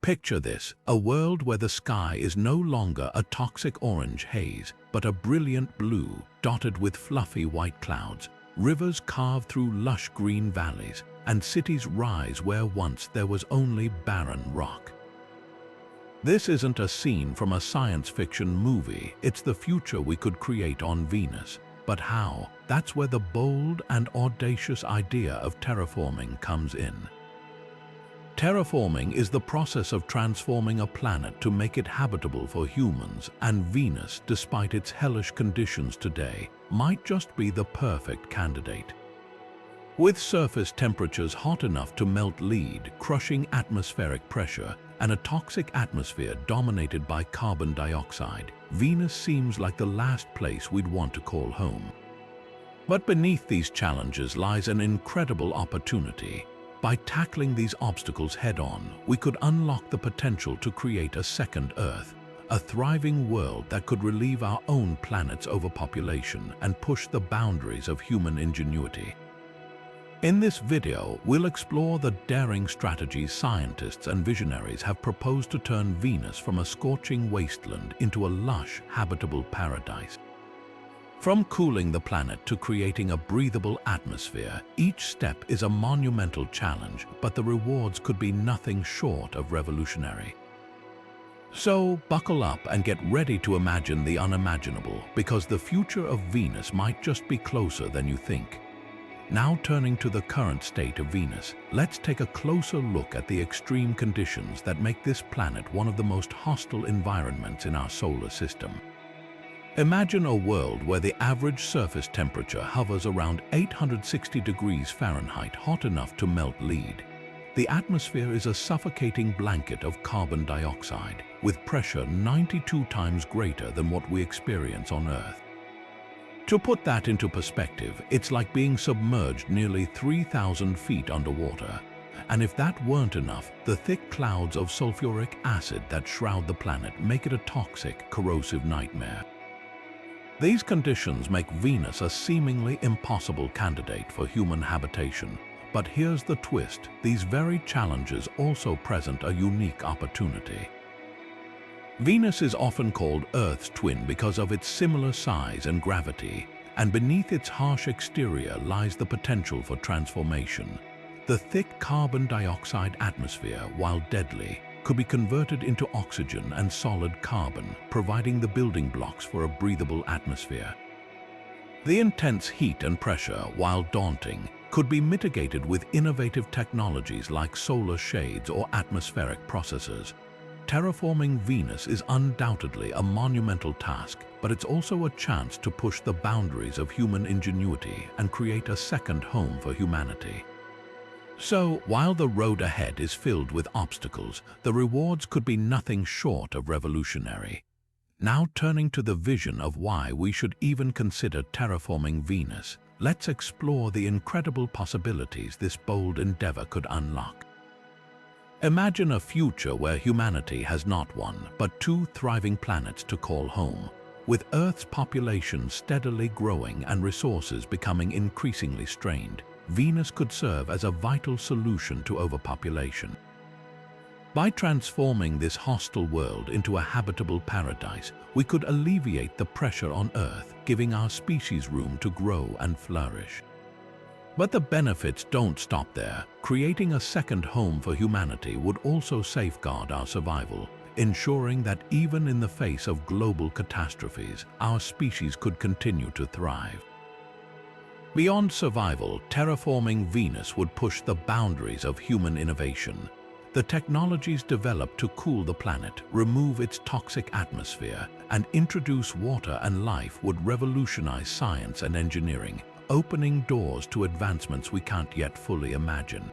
Picture this, a world where the sky is no longer a toxic orange haze, but a brilliant blue, dotted with fluffy white clouds. Rivers carve through lush green valleys, and cities rise where once there was only barren rock. This isn't a scene from a science fiction movie, it's the future we could create on Venus. But how? That's where the bold and audacious idea of terraforming comes in. Terraforming is the process of transforming a planet to make it habitable for humans, and Venus, despite its hellish conditions today, might just be the perfect candidate. With surface temperatures hot enough to melt lead, crushing atmospheric pressure, and a toxic atmosphere dominated by carbon dioxide, Venus seems like the last place we'd want to call home. But beneath these challenges lies an incredible opportunity. By tackling these obstacles head-on, we could unlock the potential to create a second Earth, a thriving world that could relieve our own planet's overpopulation and push the boundaries of human ingenuity. In this video, we'll explore the daring strategies scientists and visionaries have proposed to turn Venus from a scorching wasteland into a lush, habitable paradise. From cooling the planet to creating a breathable atmosphere, each step is a monumental challenge, but the rewards could be nothing short of revolutionary. So, buckle up and get ready to imagine the unimaginable, because the future of Venus might just be closer than you think. Now turning to the current state of Venus, let's take a closer look at the extreme conditions that make this planet one of the most hostile environments in our solar system. Imagine a world where the average surface temperature hovers around 860 degrees Fahrenheit, hot enough to melt lead. The atmosphere is a suffocating blanket of carbon dioxide, with pressure 92 times greater than what we experience on Earth. To put that into perspective, it's like being submerged nearly 3,000 feet underwater. And if that weren't enough, the thick clouds of sulfuric acid that shroud the planet make it a toxic, corrosive nightmare. These conditions make Venus a seemingly impossible candidate for human habitation. But here's the twist, these very challenges also present a unique opportunity. Venus is often called Earth's twin because of its similar size and gravity, and beneath its harsh exterior lies the potential for transformation. The thick carbon dioxide atmosphere, while deadly, could be converted into oxygen and solid carbon, providing the building blocks for a breathable atmosphere. The intense heat and pressure, while daunting, could be mitigated with innovative technologies like solar shades or atmospheric processors. Terraforming Venus is undoubtedly a monumental task, but it's also a chance to push the boundaries of human ingenuity and create a second home for humanity. So, while the road ahead is filled with obstacles, the rewards could be nothing short of revolutionary. Now turning to the vision of why we should even consider terraforming Venus, let's explore the incredible possibilities this bold endeavor could unlock. Imagine a future where humanity has not one, but two thriving planets to call home. With Earth's population steadily growing and resources becoming increasingly strained, Venus could serve as a vital solution to overpopulation. By transforming this hostile world into a habitable paradise, we could alleviate the pressure on Earth, giving our species room to grow and flourish. But the benefits don't stop there. Creating a second home for humanity would also safeguard our survival, ensuring that even in the face of global catastrophes, our species could continue to thrive. Beyond survival, terraforming Venus would push the boundaries of human innovation. The technologies developed to cool the planet, remove its toxic atmosphere, and introduce water and life would revolutionize science and engineering, opening doors to advancements we can't yet fully imagine.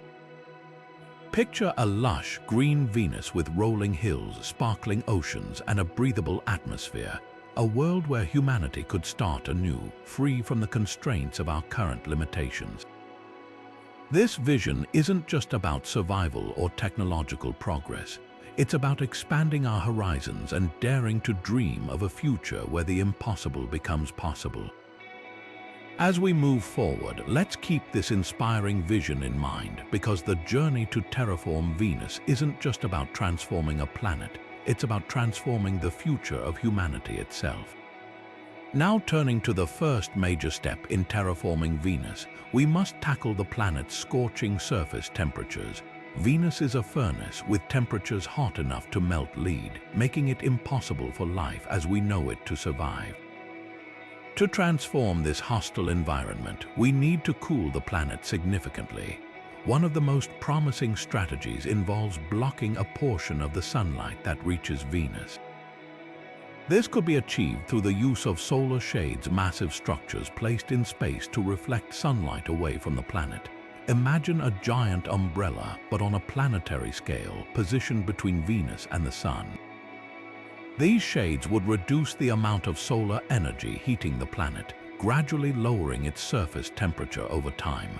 Picture a lush, green Venus with rolling hills, sparkling oceans, and a breathable atmosphere. A world where humanity could start anew, free from the constraints of our current limitations. This vision isn't just about survival or technological progress. It's about expanding our horizons and daring to dream of a future where the impossible becomes possible. As we move forward, let's keep this inspiring vision in mind, because the journey to terraform Venus isn't just about transforming a planet, it's about transforming the future of humanity itself. Now turning to the first major step in terraforming Venus, we must tackle the planet's scorching surface temperatures. Venus is a furnace with temperatures hot enough to melt lead, making it impossible for life as we know it to survive. To transform this hostile environment, we need to cool the planet significantly. One of the most promising strategies involves blocking a portion of the sunlight that reaches Venus. This could be achieved through the use of solar shades, massive structures placed in space to reflect sunlight away from the planet. Imagine a giant umbrella, but on a planetary scale, positioned between Venus and the Sun. These shades would reduce the amount of solar energy heating the planet, gradually lowering its surface temperature over time.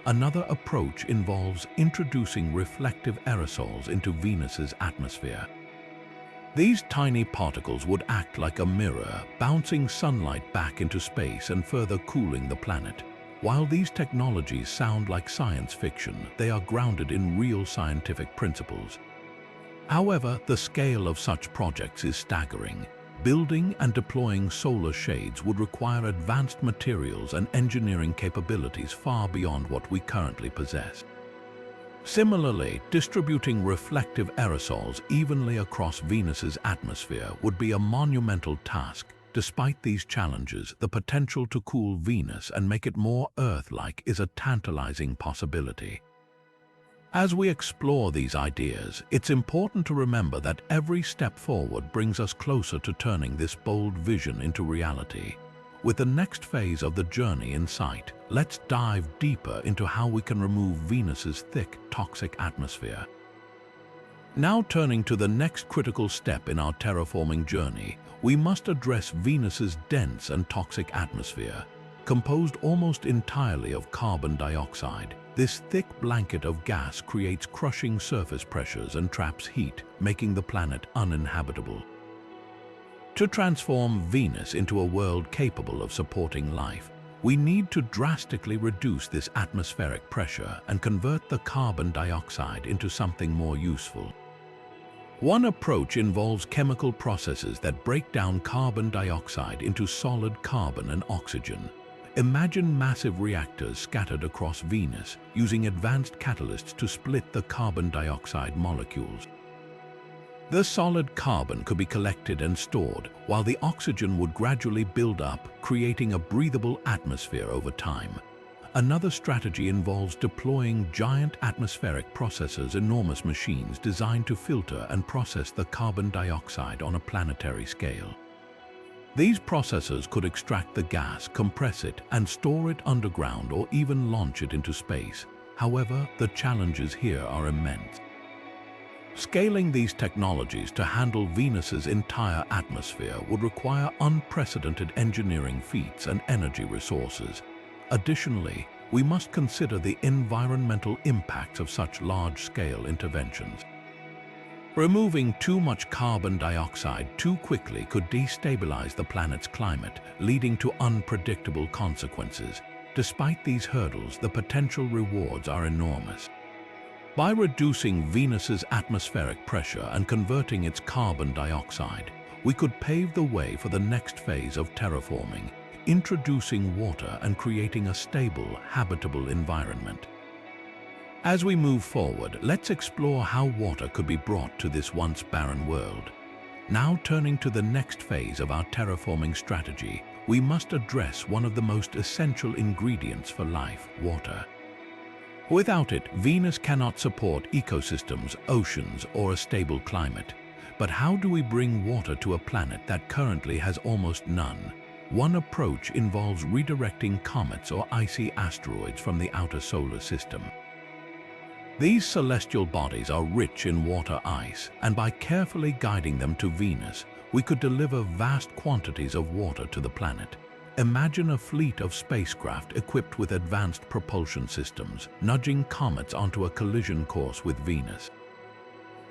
Another approach involves introducing reflective aerosols into Venus's atmosphere. These tiny particles would act like a mirror, bouncing sunlight back into space and further cooling the planet. While these technologies sound like science fiction, they are grounded in real scientific principles. However, the scale of such projects is staggering. Building and deploying solar shades would require advanced materials and engineering capabilities far beyond what we currently possess. Similarly, distributing reflective aerosols evenly across Venus's atmosphere would be a monumental task. Despite these challenges, the potential to cool Venus and make it more Earth-like is a tantalizing possibility. As we explore these ideas, it's important to remember that every step forward brings us closer to turning this bold vision into reality. With the next phase of the journey in sight, let's dive deeper into how we can remove Venus's thick, toxic atmosphere. Now turning to the next critical step in our terraforming journey, we must address Venus's dense and toxic atmosphere. Composed almost entirely of carbon dioxide, this thick blanket of gas creates crushing surface pressures and traps heat, making the planet uninhabitable. To transform Venus into a world capable of supporting life, we need to drastically reduce this atmospheric pressure and convert the carbon dioxide into something more useful. One approach involves chemical processes that break down carbon dioxide into solid carbon and oxygen. Imagine massive reactors scattered across Venus, using advanced catalysts to split the carbon dioxide molecules. The solid carbon could be collected and stored, while the oxygen would gradually build up, creating a breathable atmosphere over time. Another strategy involves deploying giant atmospheric processors, enormous machines designed to filter and process the carbon dioxide on a planetary scale. These processors could extract the gas, compress it, and store it underground or even launch it into space. However, the challenges here are immense. Scaling these technologies to handle Venus's entire atmosphere would require unprecedented engineering feats and energy resources. Additionally, we must consider the environmental impacts of such large-scale interventions. Removing too much carbon dioxide too quickly could destabilize the planet's climate, leading to unpredictable consequences. Despite these hurdles, the potential rewards are enormous. By reducing Venus's atmospheric pressure and converting its carbon dioxide, we could pave the way for the next phase of terraforming, introducing water and creating a stable, habitable environment. As we move forward, let's explore how water could be brought to this once barren world. Now turning to the next phase of our terraforming strategy, we must address one of the most essential ingredients for life: water. Without it, Venus cannot support ecosystems, oceans, or a stable climate. But how do we bring water to a planet that currently has almost none? One approach involves redirecting comets or icy asteroids from the outer solar system. These celestial bodies are rich in water ice, and by carefully guiding them to Venus, we could deliver vast quantities of water to the planet. Imagine a fleet of spacecraft equipped with advanced propulsion systems, nudging comets onto a collision course with Venus.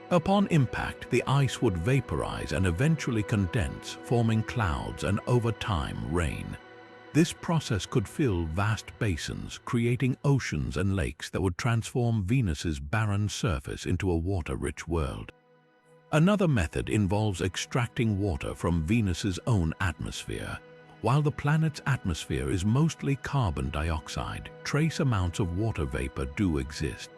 Upon impact, the ice would vaporize and eventually condense, forming clouds and, over time, rain. This process could fill vast basins, creating oceans and lakes that would transform Venus's barren surface into a water-rich world. Another method involves extracting water from Venus's own atmosphere. While the planet's atmosphere is mostly carbon dioxide, trace amounts of water vapor do exist.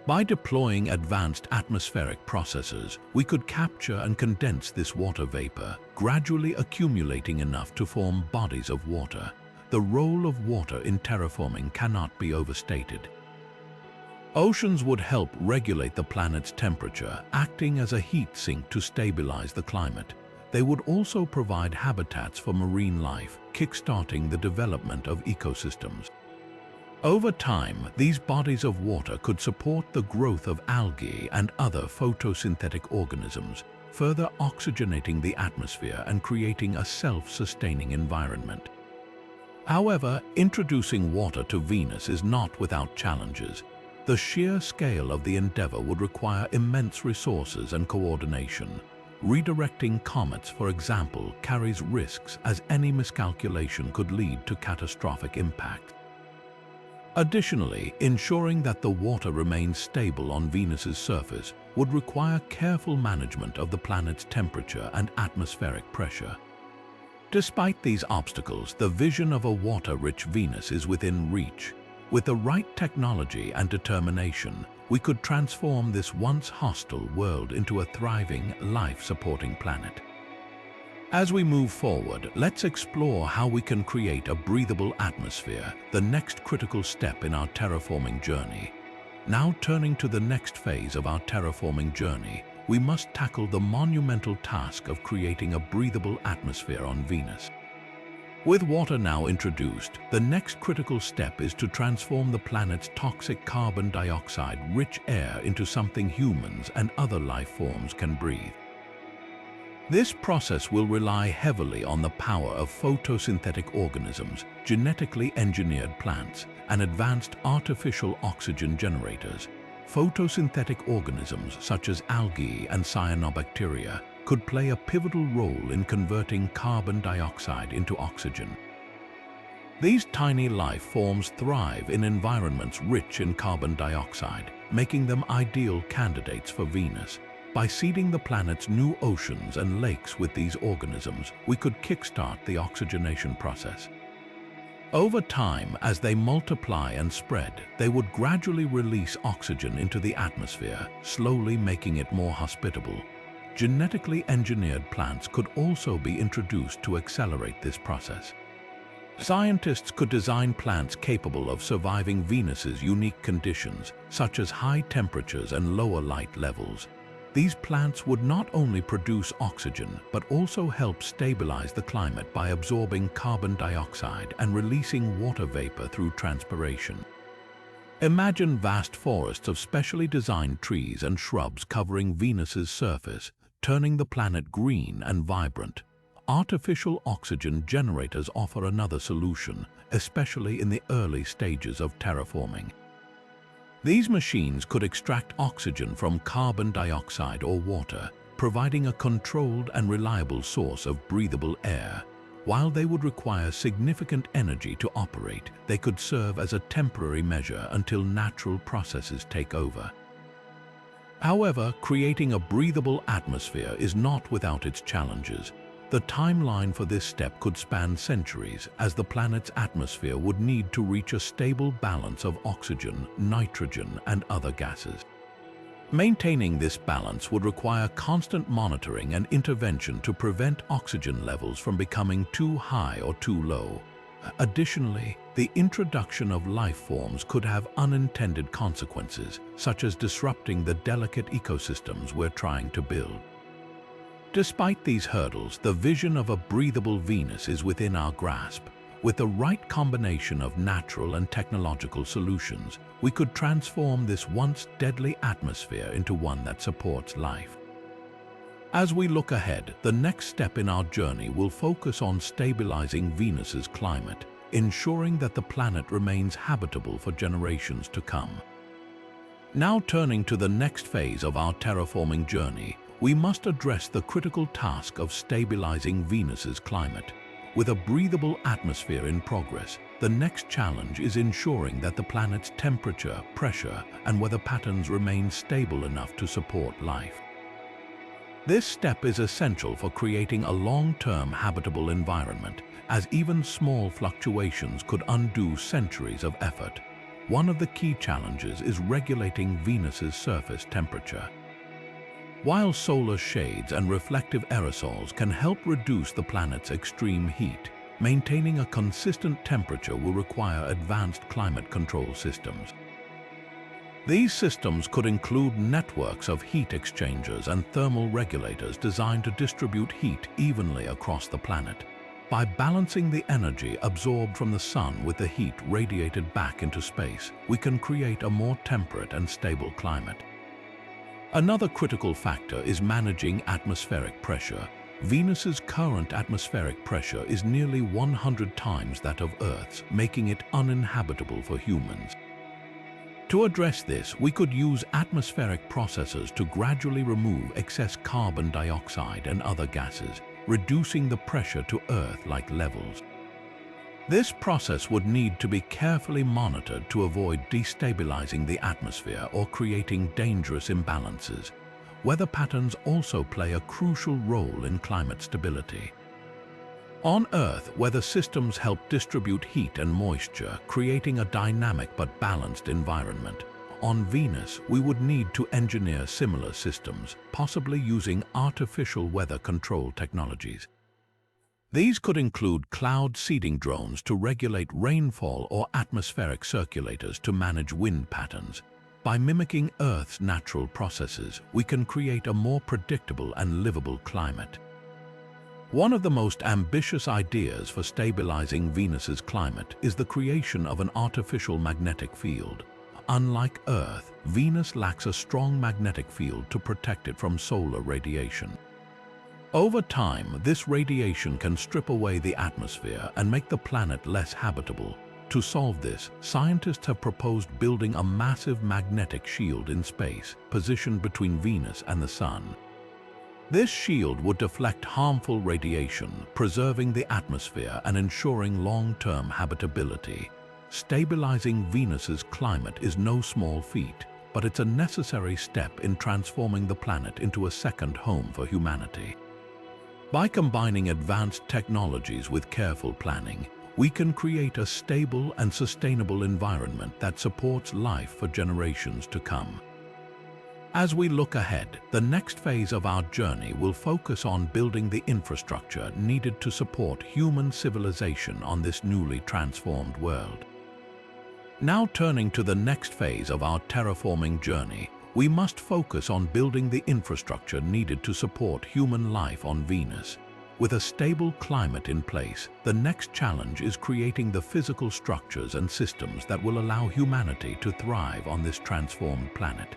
By deploying advanced atmospheric processors, we could capture and condense this water vapor, gradually accumulating enough to form bodies of water. The role of water in terraforming cannot be overstated. Oceans would help regulate the planet's temperature, acting as a heat sink to stabilize the climate. They would also provide habitats for marine life, kickstarting the development of ecosystems. Over time, these bodies of water could support the growth of algae and other photosynthetic organisms, further oxygenating the atmosphere and creating a self-sustaining environment. However, introducing water to Venus is not without challenges. The sheer scale of the endeavor would require immense resources and coordination. Redirecting comets, for example, carries risks, as any miscalculation could lead to catastrophic impact. Additionally, ensuring that the water remains stable on Venus's surface would require careful management of the planet's temperature and atmospheric pressure. Despite these obstacles, the vision of a water-rich Venus is within reach. With the right technology and determination, we could transform this once hostile world into a thriving, life-supporting planet. As we move forward, let's explore how we can create a breathable atmosphere, the next critical step in our terraforming journey. Now turning to the next phase of our terraforming journey, we must tackle the monumental task of creating a breathable atmosphere on Venus. With water now introduced, the next critical step is to transform the planet's toxic carbon dioxide-rich air into something humans and other life forms can breathe. This process will rely heavily on the power of photosynthetic organisms, genetically engineered plants, and advanced artificial oxygen generators. Photosynthetic organisms such as algae and cyanobacteria could play a pivotal role in converting carbon dioxide into oxygen. These tiny life forms thrive in environments rich in carbon dioxide, making them ideal candidates for Venus. By seeding the planet's new oceans and lakes with these organisms, we could kickstart the oxygenation process. Over time, as they multiply and spread, they would gradually release oxygen into the atmosphere, slowly making it more hospitable. Genetically engineered plants could also be introduced to accelerate this process. Scientists could design plants capable of surviving Venus's unique conditions, such as high temperatures and lower light levels. These plants would not only produce oxygen, but also help stabilize the climate by absorbing carbon dioxide and releasing water vapor through transpiration. Imagine vast forests of specially designed trees and shrubs covering Venus's surface, turning the planet green and vibrant. Artificial oxygen generators offer another solution, especially in the early stages of terraforming. These machines could extract oxygen from carbon dioxide or water, providing a controlled and reliable source of breathable air. While they would require significant energy to operate, they could serve as a temporary measure until natural processes take over. However, creating a breathable atmosphere is not without its challenges. The timeline for this step could span centuries, as the planet's atmosphere would need to reach a stable balance of oxygen, nitrogen, and other gases. Maintaining this balance would require constant monitoring and intervention to prevent oxygen levels from becoming too high or too low. Additionally, the introduction of life forms could have unintended consequences, such as disrupting the delicate ecosystems we're trying to build. Despite these hurdles, the vision of a breathable Venus is within our grasp. With the right combination of natural and technological solutions, we could transform this once deadly atmosphere into one that supports life. As we look ahead, the next step in our journey will focus on stabilizing Venus's climate, ensuring that the planet remains habitable for generations to come. Now turning to the next phase of our terraforming journey, we must address the critical task of stabilizing Venus's climate. With a breathable atmosphere in progress, the next challenge is ensuring that the planet's temperature, pressure, and weather patterns remain stable enough to support life. This step is essential for creating a long-term habitable environment, as even small fluctuations could undo centuries of effort. One of the key challenges is regulating Venus's surface temperature. While solar shades and reflective aerosols can help reduce the planet's extreme heat, maintaining a consistent temperature will require advanced climate control systems. These systems could include networks of heat exchangers and thermal regulators designed to distribute heat evenly across the planet. By balancing the energy absorbed from the sun with the heat radiated back into space, we can create a more temperate and stable climate. Another critical factor is managing atmospheric pressure. Venus's current atmospheric pressure is nearly 100 times that of Earth's, making it uninhabitable for humans. To address this, we could use atmospheric processes to gradually remove excess carbon dioxide and other gases, reducing the pressure to Earth-like levels. This process would need to be carefully monitored to avoid destabilizing the atmosphere or creating dangerous imbalances. Weather patterns also play a crucial role in climate stability. On Earth, weather systems help distribute heat and moisture, creating a dynamic but balanced environment. On Venus, we would need to engineer similar systems, possibly using artificial weather control technologies. These could include cloud seeding drones to regulate rainfall or atmospheric circulators to manage wind patterns. By mimicking Earth's natural processes, we can create a more predictable and livable climate. One of the most ambitious ideas for stabilizing Venus's climate is the creation of an artificial magnetic field. Unlike Earth, Venus lacks a strong magnetic field to protect it from solar radiation. Over time, this radiation can strip away the atmosphere and make the planet less habitable. To solve this, scientists have proposed building a massive magnetic shield in space, positioned between Venus and the Sun. This shield would deflect harmful radiation, preserving the atmosphere and ensuring long-term habitability. Stabilizing Venus's climate is no small feat, but it's a necessary step in transforming the planet into a second home for humanity. By combining advanced technologies with careful planning, we can create a stable and sustainable environment that supports life for generations to come. As we look ahead, the next phase of our journey will focus on building the infrastructure needed to support human civilization on this newly transformed world. Now turning to the next phase of our terraforming journey, we must focus on building the infrastructure needed to support human life on Venus. With a stable climate in place, the next challenge is creating the physical structures and systems that will allow humanity to thrive on this transformed planet.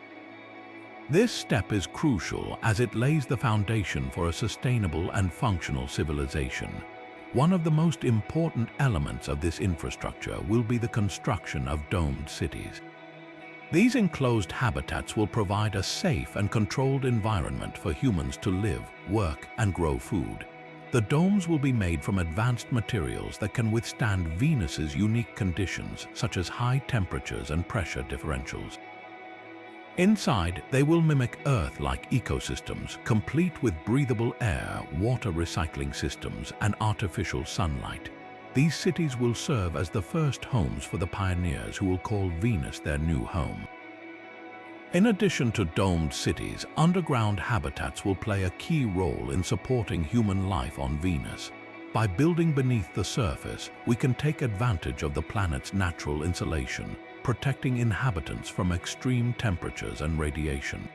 This step is crucial as it lays the foundation for a sustainable and functional civilization. One of the most important elements of this infrastructure will be the construction of domed cities. These enclosed habitats will provide a safe and controlled environment for humans to live, work, and grow food. The domes will be made from advanced materials that can withstand Venus's unique conditions, such as high temperatures and pressure differentials. Inside, they will mimic Earth-like ecosystems, complete with breathable air, water recycling systems, and artificial sunlight. These cities will serve as the first homes for the pioneers who will call Venus their new home. In addition to domed cities, underground habitats will play a key role in supporting human life on Venus. By building beneath the surface, we can take advantage of the planet's natural insulation, protecting inhabitants from extreme temperatures and radiation.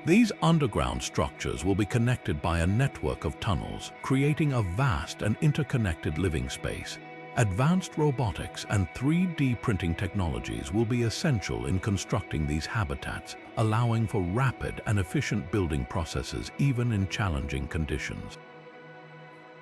These underground structures will be connected by a network of tunnels, creating a vast and interconnected living space. Advanced robotics and 3D printing technologies will be essential in constructing these habitats, allowing for rapid and efficient building processes even in challenging conditions.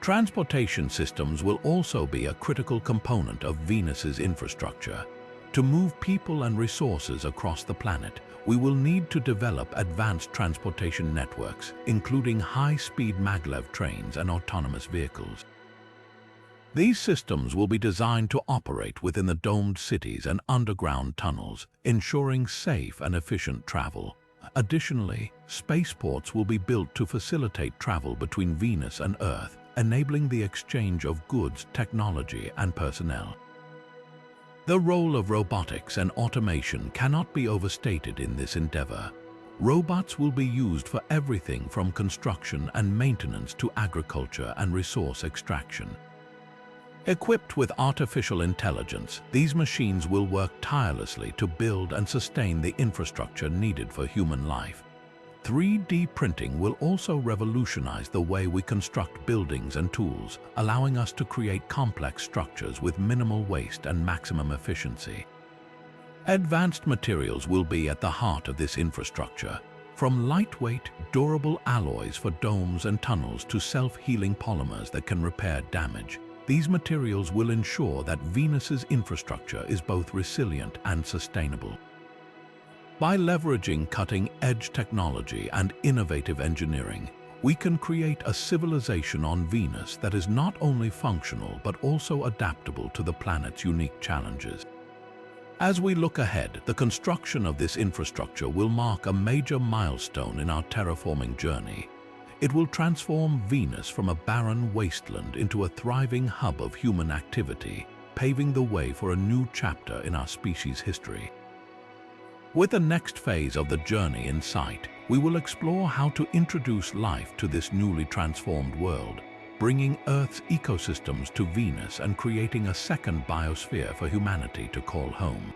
Transportation systems will also be a critical component of Venus's infrastructure. To move people and resources across the planet, we will need to develop advanced transportation networks, including high-speed maglev trains and autonomous vehicles. These systems will be designed to operate within the domed cities and underground tunnels, ensuring safe and efficient travel. Additionally, spaceports will be built to facilitate travel between Venus and Earth, enabling the exchange of goods, technology, and personnel. The role of robotics and automation cannot be overstated in this endeavor. Robots will be used for everything from construction and maintenance to agriculture and resource extraction. Equipped with artificial intelligence, these machines will work tirelessly to build and sustain the infrastructure needed for human life. 3D printing will also revolutionize the way we construct buildings and tools, allowing us to create complex structures with minimal waste and maximum efficiency. Advanced materials will be at the heart of this infrastructure, from lightweight, durable alloys for domes and tunnels to self-healing polymers that can repair damage. These materials will ensure that Venus's infrastructure is both resilient and sustainable. By leveraging cutting-edge technology and innovative engineering, we can create a civilization on Venus that is not only functional but also adaptable to the planet's unique challenges. As we look ahead, the construction of this infrastructure will mark a major milestone in our terraforming journey. It will transform Venus from a barren wasteland into a thriving hub of human activity, paving the way for a new chapter in our species' history. With the next phase of the journey in sight, we will explore how to introduce life to this newly transformed world, bringing Earth's ecosystems to Venus and creating a second biosphere for humanity to call home.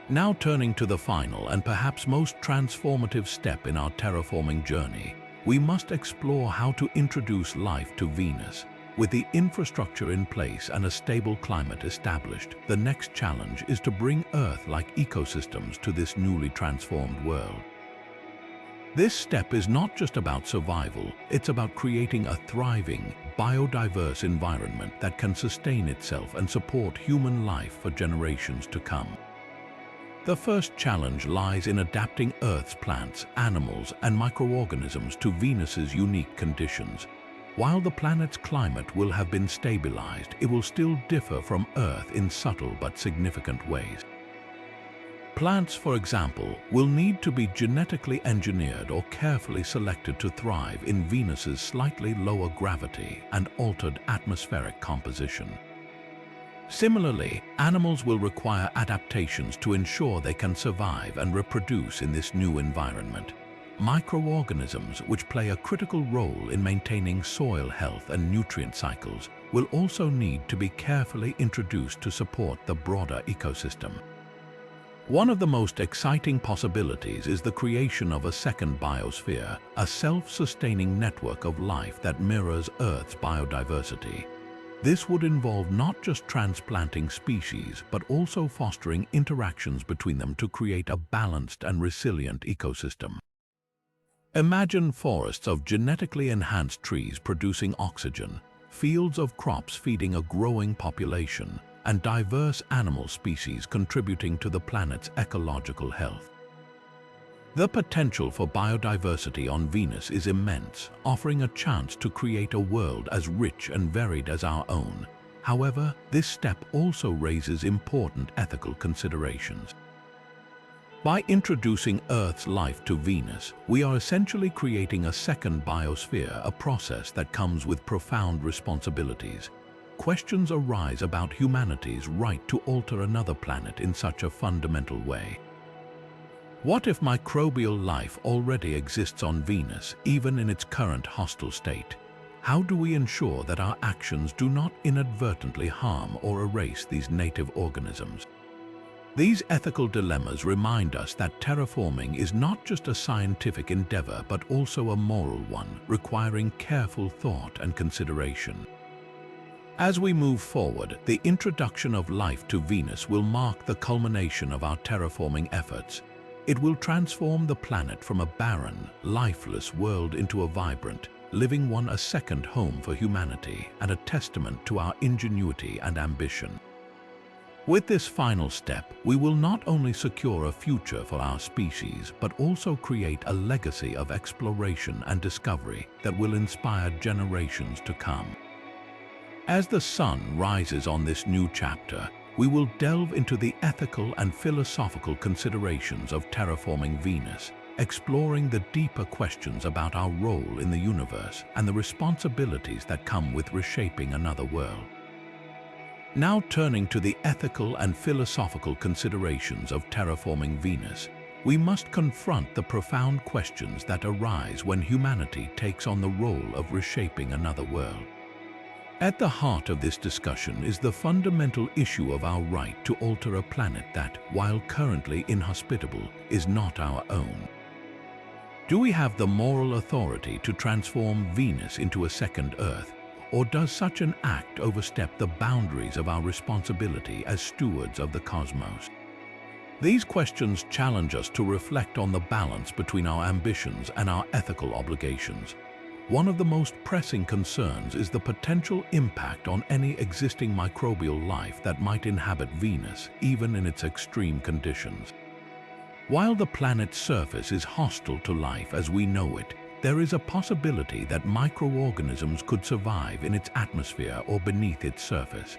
Now turning to the final and perhaps most transformative step in our terraforming journey, we must explore how to introduce life to Venus. With the infrastructure in place and a stable climate established, the next challenge is to bring Earth-like ecosystems to this newly transformed world. This step is not just about survival, it's about creating a thriving, biodiverse environment that can sustain itself and support human life for generations to come. The first challenge lies in adapting Earth's plants, animals, and microorganisms to Venus's unique conditions. While the planet's climate will have been stabilized, it will still differ from Earth in subtle but significant ways. Plants, for example, will need to be genetically engineered or carefully selected to thrive in Venus's slightly lower gravity and altered atmospheric composition. Similarly, animals will require adaptations to ensure they can survive and reproduce in this new environment. Microorganisms, which play a critical role in maintaining soil health and nutrient cycles, will also need to be carefully introduced to support the broader ecosystem. One of the most exciting possibilities is the creation of a second biosphere, a self-sustaining network of life that mirrors Earth's biodiversity. This would involve not just transplanting species, but also fostering interactions between them to create a balanced and resilient ecosystem. Imagine forests of genetically enhanced trees producing oxygen, fields of crops feeding a growing population, and diverse animal species contributing to the planet's ecological health. The potential for biodiversity on Venus is immense, offering a chance to create a world as rich and varied as our own. However, this step also raises important ethical considerations. By introducing Earth's life to Venus, we are essentially creating a second biosphere, a process that comes with profound responsibilities. Questions arise about humanity's right to alter another planet in such a fundamental way. What if microbial life already exists on Venus, even in its current hostile state? How do we ensure that our actions do not inadvertently harm or erase these native organisms? These ethical dilemmas remind us that terraforming is not just a scientific endeavor, but also a moral one, requiring careful thought and consideration. As we move forward, the introduction of life to Venus will mark the culmination of our terraforming efforts. It will transform the planet from a barren, lifeless world into a vibrant, living one, a second home for humanity and a testament to our ingenuity and ambition. With this final step, we will not only secure a future for our species, but also create a legacy of exploration and discovery that will inspire generations to come. As the sun rises on this new chapter, we will delve into the ethical and philosophical considerations of terraforming Venus, exploring the deeper questions about our role in the universe and the responsibilities that come with reshaping another world. Now turning to the ethical and philosophical considerations of terraforming Venus, we must confront the profound questions that arise when humanity takes on the role of reshaping another world. At the heart of this discussion is the fundamental issue of our right to alter a planet that, while currently inhospitable, is not our own. Do we have the moral authority to transform Venus into a second Earth, or does such an act overstep the boundaries of our responsibility as stewards of the cosmos? These questions challenge us to reflect on the balance between our ambitions and our ethical obligations. One of the most pressing concerns is the potential impact on any existing microbial life that might inhabit Venus, even in its extreme conditions. While the planet's surface is hostile to life as we know it, there is a possibility that microorganisms could survive in its atmosphere or beneath its surface.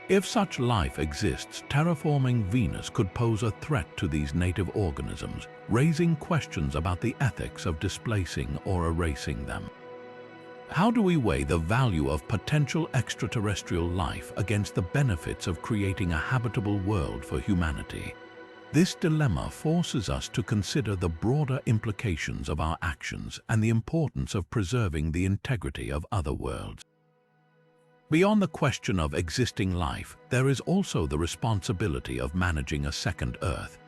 If such life exists, terraforming Venus could pose a threat to these native organisms, raising questions about the ethics of displacing or erasing them. How do we weigh the value of potential extraterrestrial life against the benefits of creating a habitable world for humanity? This dilemma forces us to consider the broader implications of our actions and the importance of preserving the integrity of other worlds. Beyond the question of existing life, there is also the responsibility of managing a second Earth.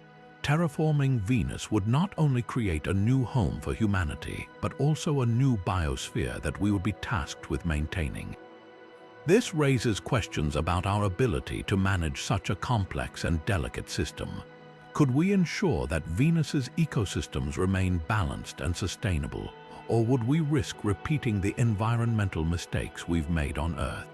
Terraforming Venus would not only create a new home for humanity, but also a new biosphere that we would be tasked with maintaining. This raises questions about our ability to manage such a complex and delicate system. Could we ensure that Venus's ecosystems remain balanced and sustainable, or would we risk repeating the environmental mistakes we've made on Earth?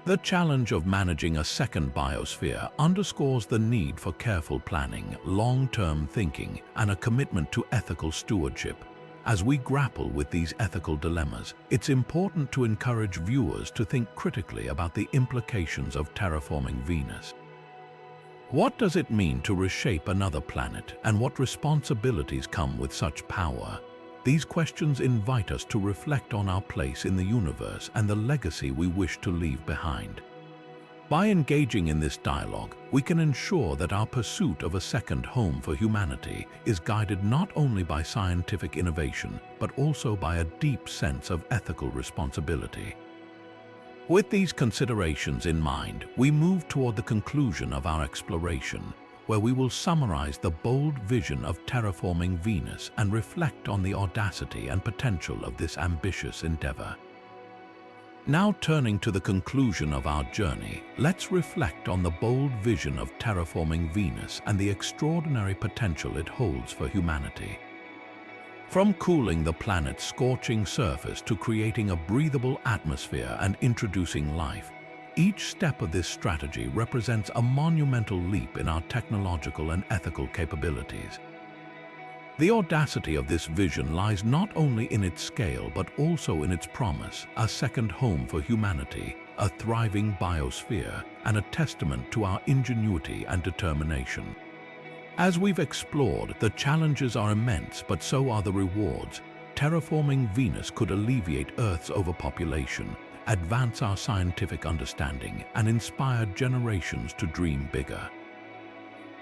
The challenge of managing a second biosphere underscores the need for careful planning, long-term thinking, and a commitment to ethical stewardship. As we grapple with these ethical dilemmas, it's important to encourage viewers to think critically about the implications of terraforming Venus. What does it mean to reshape another planet, and what responsibilities come with such power? These questions invite us to reflect on our place in the universe and the legacy we wish to leave behind. By engaging in this dialogue, we can ensure that our pursuit of a second home for humanity is guided not only by scientific innovation, but also by a deep sense of ethical responsibility. With these considerations in mind, we move toward the conclusion of our exploration, where we will summarize the bold vision of terraforming Venus and reflect on the audacity and potential of this ambitious endeavor. Now turning to the conclusion of our journey, let's reflect on the bold vision of terraforming Venus and the extraordinary potential it holds for humanity. From cooling the planet's scorching surface to creating a breathable atmosphere and introducing life, each step of this strategy represents a monumental leap in our technological and ethical capabilities. The audacity of this vision lies not only in its scale but also in its promise, a second home for humanity, a thriving biosphere, and a testament to our ingenuity and determination. As we've explored, the challenges are immense, but so are the rewards. Terraforming Venus could alleviate Earth's overpopulation, advance our scientific understanding, and inspire generations to dream bigger.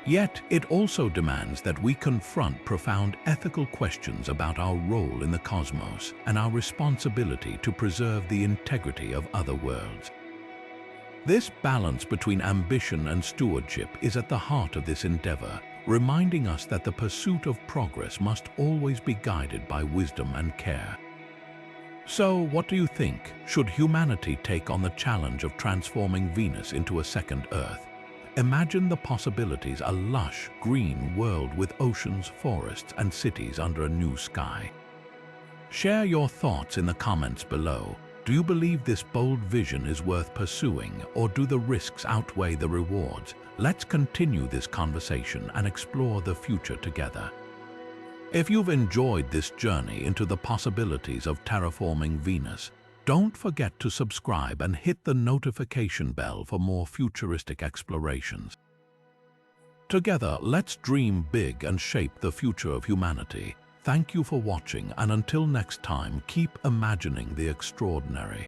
Yet, it also demands that we confront profound ethical questions about our role in the cosmos and our responsibility to preserve the integrity of other worlds. This balance between ambition and stewardship is at the heart of this endeavor, reminding us that the pursuit of progress must always be guided by wisdom and care. So, what do you think? Should humanity take on the challenge of transforming Venus into a second Earth? Imagine the possibilities: a lush, green world with oceans, forests, and cities under a new sky. Share your thoughts in the comments below. Do you believe this bold vision is worth pursuing, or do the risks outweigh the rewards? Let's continue this conversation and explore the future together. If you've enjoyed this journey into the possibilities of terraforming Venus, Don't forget to subscribe and hit the notification bell for more futuristic explorations. Together, let's dream big and shape the future of humanity. Thank you for watching, and until next time, keep imagining the extraordinary.